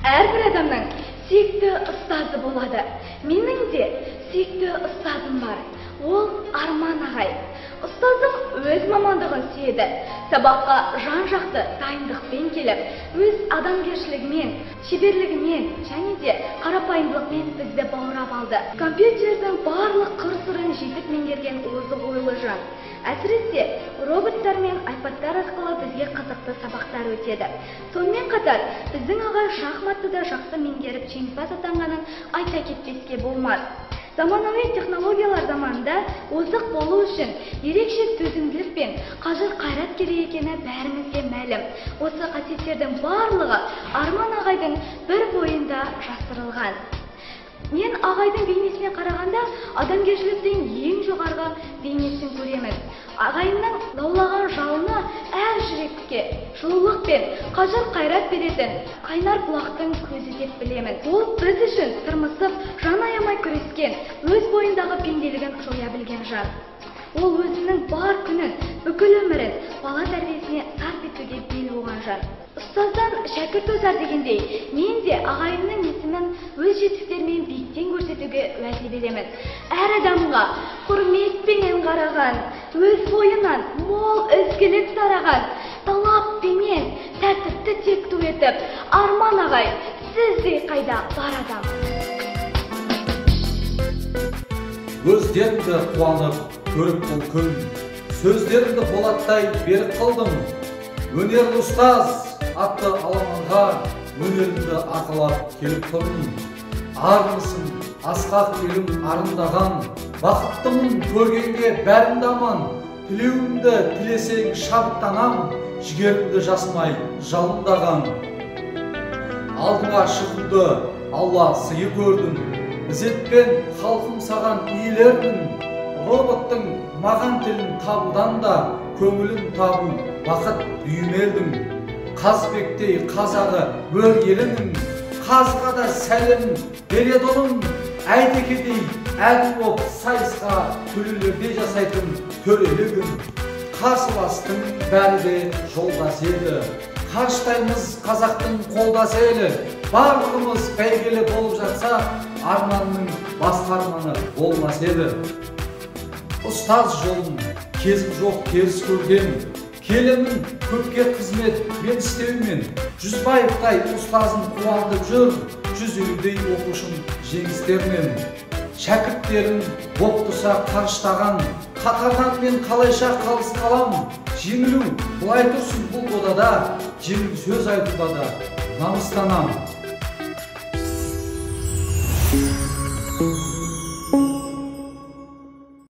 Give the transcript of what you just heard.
Әрбір адамның сүйікті ұстазы болады. Менің де сүйікті ұстазым бар. Ол Арман ағай. Ұстазым өз мамандығын сүйеді. Сабаққа жан-жақты дайындықпен келіп, өз адамгершілігімен, шеберлігімен және де қарапайымдылықпен бізді баурап алды. Компьютердің барлық қыр-сырын жетік меңгерген озық ойлы жан. Әсіресе роботтар мен айпадтар арқылы бізге қызықты сабақтар өтеді. Сонымен қатар, біздің ағай шахматты да жақсы меңгеріп жеңімпаз атанғанын айта кетпеске болмас. Заманауи технологиялар заманында озық болу үшін ерекше төзімділік пен қажыр-қайрат керек екені бәрімізге мәлім. Осы қасиеттердің барлығы Арман ағайдың бір бойында жасырылған. Мен ағайдың бейнесіне қарағанда адамгершіліктің ең жоғарғы бейнесін көремін. Ағайымның лаулаған жалыны әр жүрекке жылулық пен қажыр-қайрат беретін қайнар бұлақтың көзі деп білемін. Ол біз үшін тырмысып, жан аямай күрескен, өз бойындағы пенделігін жоя білген жан. Ол өзінің бар күнін, бүкіл өмірін бала тәрбиесіне сарп етуге бел буған жан. Ұстаздан шәкірт озар дегендей, мен де ағайымның есімін өз жетістіктерімен биіктен көрсетуге уәде беремін. Әр адамға құрметпенен қараған, өз бойынан мол ізгілік тараған, талаппенен тәртіпті текту етіп, Арман ағай, сіздей қайда бар адам. Өздеріңді қуанып, көріп бұл күн, сөздеріңді болаттай беріп қылдым. Өнерлі ұстаз атты аламанға өнерімді арқалап келіп тұрмын. Армысың, асқақ елім арындаған, бақыттымын көргенге бәрімді аман. Тілеуімді тілесең шабыттанам, жігерімді жасымай жалындаған. Алдыңа шығуды Алла сыйы көрдім, ізетпен халқым саған иілермін. Роботтың маған тілін табудан да көңілін табу бақыт үймелдің. Қазбектей қазағы өр елінің, қазға да сәлем береді оның. Әйтекедей әділ боп сайысқа төлелерде жасайтын төрелігін. Қарсыластың бәрі де жолдас еді, қарыштаймыз қазақтың қолдас елі. Барлығымыз бәйгелі болып жатса, Арманның басқа арманы болмас еді. Ұстаз жолын кезім жоқ теріс көрген, келемін көпке қызмет мен істеумен. Жүзбаевтай ұстазын қуантып жүр, 150-дей оқушым жеңістермен. Шәкірттерім боп тұрса қарыштаған, қатардан мен қалайша қалыс қалам. Жеңілу бұлай тұрсын бұл додада, жеңіл сөз айтуда да намыстанам.